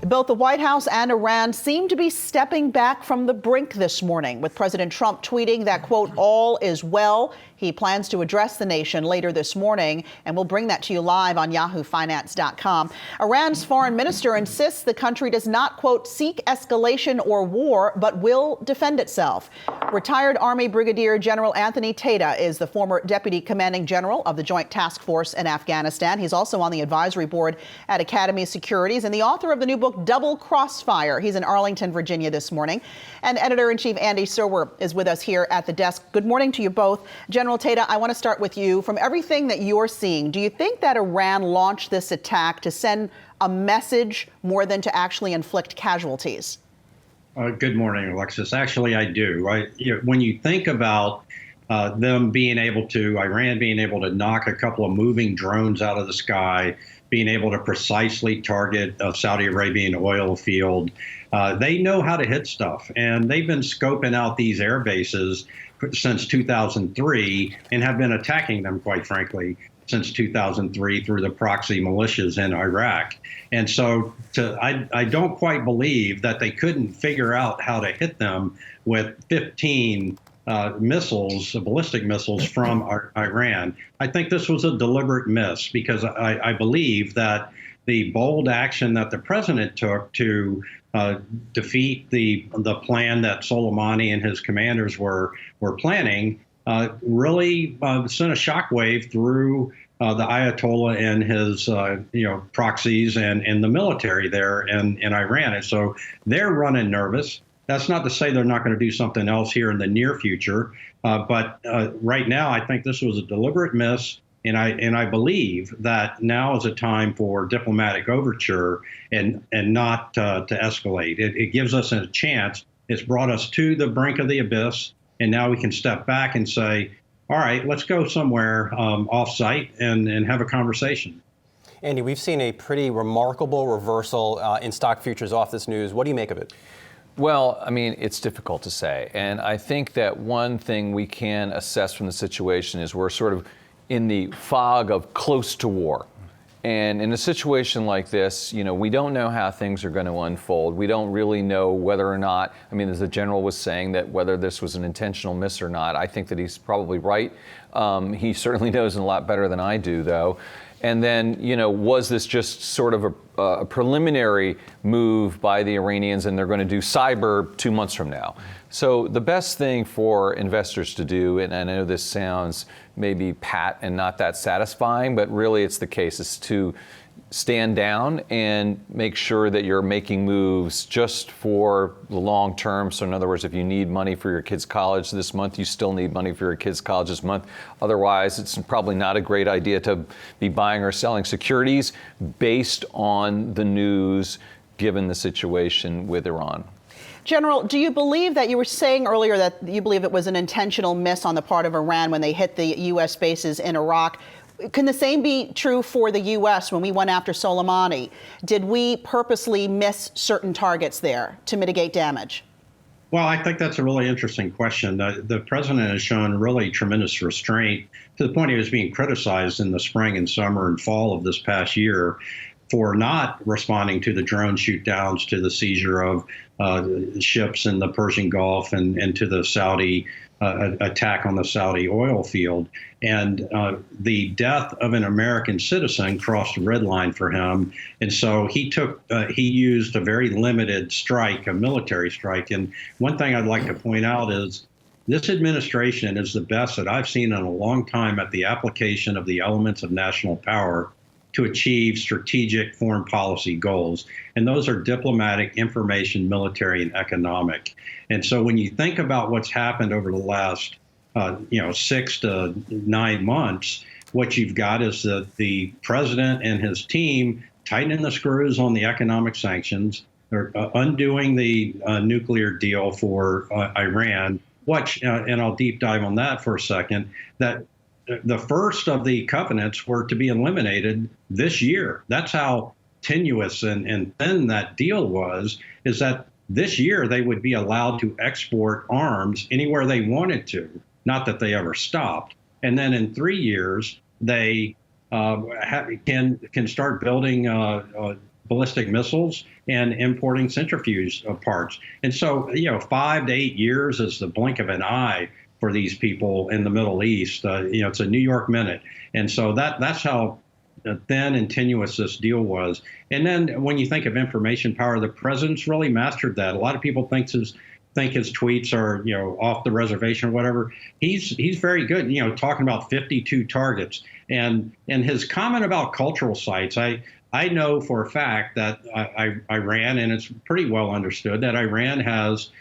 Both the White House and Iran seem to be stepping back from the brink this morning, with President Trump tweeting that, quote, all is well. He plans to address the nation later this morning, and we'll bring that to you live on yahoofinance.com. Iran's foreign minister insists the country does not, quote, seek escalation or war, but will defend itself. Retired Army Brigadier General Anthony Tata is the former deputy commanding general of the Joint Task Force in Afghanistan. He's also on the advisory board at Academy Securities and the author of the new book, Double Crossfire. He's in Arlington, Virginia this morning. And editor-in-chief Andy Serwer is with us here at the desk. Good morning to you both. General Tata, I want to start with you. From everything that you're seeing, do you think that Iran launched this attack to send a message more than to actually inflict casualties? Good morning, Alexis. Actually, I do. When you think about Iran being able to knock a couple of moving drones out of the sky, being able to precisely target a Saudi Arabian oil field, they know how to hit stuff. And they've been scoping out these air bases since 2003 and have been attacking them, quite frankly, since 2003 through the proxy militias in Iraq. And so I don't quite believe that they couldn't figure out how to hit them with 15 missiles, ballistic missiles from Iran. I think this was a deliberate miss because I believe that the bold action that the president took to defeat the plan that Soleimani and his commanders were planning really sent a shockwave through the Ayatollah and his proxies and the military there in Iran. And so they're running nervous. That's not to say they're not going to do something else here in the near future. But right now, I think this was a deliberate miss. And I believe that now is a time for diplomatic overture and not to escalate. It gives us a chance. It's brought us to the brink of the abyss. And now we can step back and say, all right, let's go somewhere off-site and have a conversation. Andy, we've seen a pretty remarkable reversal in stock futures off this news. What do you make of it? Well, I mean, it's difficult to say. And I think that one thing we can assess from the situation is we're sort of in the fog of close to war. And in a situation like this, we don't know how things are going to unfold. We don't really know whether or not, as the general was saying, that whether this was an intentional miss or not. I think that he's probably right. He certainly knows a lot better than I do, though. And then, was this just sort of a preliminary move by the Iranians and they're going to do cyber 2 months from now? So the best thing for investors to do, and I know this sounds maybe pat and not that satisfying, but really it's the case, is to stand down and make sure that you're making moves just for the long term. So in other words, if you need money for your kids' college this month, you still need money for your kids' college this month. Otherwise, it's probably not a great idea to be buying or selling securities based on the news, given the situation with Iran. General, do you believe that you were saying earlier that you believe it was an intentional miss on the part of Iran when they hit the U.S. bases in Iraq? Can the same be true for the U.S. when we went after Soleimani? Did we purposely miss certain targets there to mitigate damage? Well, I think that's a really interesting question. The president has shown really tremendous restraint to the point he was being criticized in the spring and summer and fall of this past year for not responding to the drone shoot downs, to the seizure of ships in the Persian Gulf and to the Saudi attack on the Saudi oil field. And the death of an American citizen crossed a red line for him. And so he used a very limited strike, a military strike. And one thing I'd like to point out is this administration is the best that I've seen in a long time at the application of the elements of national power to achieve strategic foreign policy goals. And those are diplomatic, information, military, and economic. And so when you think about what's happened over the last 6 to 9 months, what you've got is that the president and his team tightening the screws on the economic sanctions. They're undoing the nuclear deal for Iran. And I'll deep dive on that for a second, that the first of the covenants were to be eliminated this year. That's how tenuous and thin that deal was, is that this year they would be allowed to export arms anywhere they wanted to, not that they ever stopped. And then in 3 years, they can start building ballistic missiles and importing centrifuge parts. And so, 5 to 8 years is the blink of an eye for these people in the Middle East. It's a New York minute. And so that's how thin and tenuous this deal was. And then when you think of information power, the president's really mastered that. A lot of people think his tweets are, off the reservation or whatever. He's very good, talking about 52 targets. And his comment about cultural sites, I know for a fact that Iran, and it's pretty well understood, that Iran has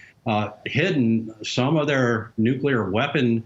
hidden some of their nuclear weapon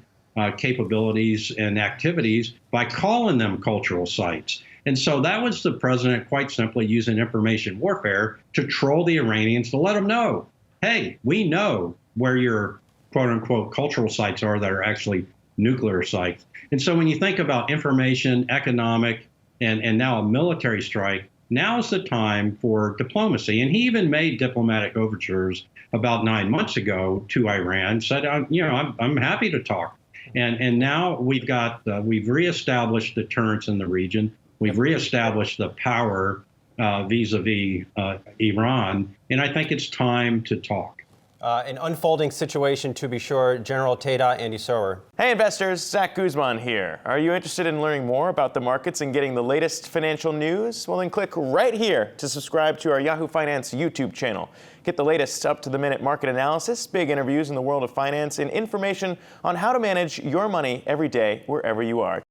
capabilities and activities by calling them cultural sites. And so that was the president quite simply using information warfare to troll the Iranians, to let them know, hey, we know where your quote unquote cultural sites are that are actually nuclear sites. And so when you think about information, economic, and now a military strike, now is the time for diplomacy. And he even made diplomatic overtures about 9 months ago to Iran, said, I'm happy to talk. And now we've reestablished deterrence in the region. We've reestablished the power vis-a-vis Iran. And I think it's time to talk. An unfolding situation, to be sure. General Tata, Andy Sower. Hey investors, Zach Guzman here. Are you interested in learning more about the markets and getting the latest financial news? Well, then click right here to subscribe to our Yahoo Finance YouTube channel. Get the latest up-to-the-minute market analysis, big interviews in the world of finance, and information on how to manage your money every day wherever you are.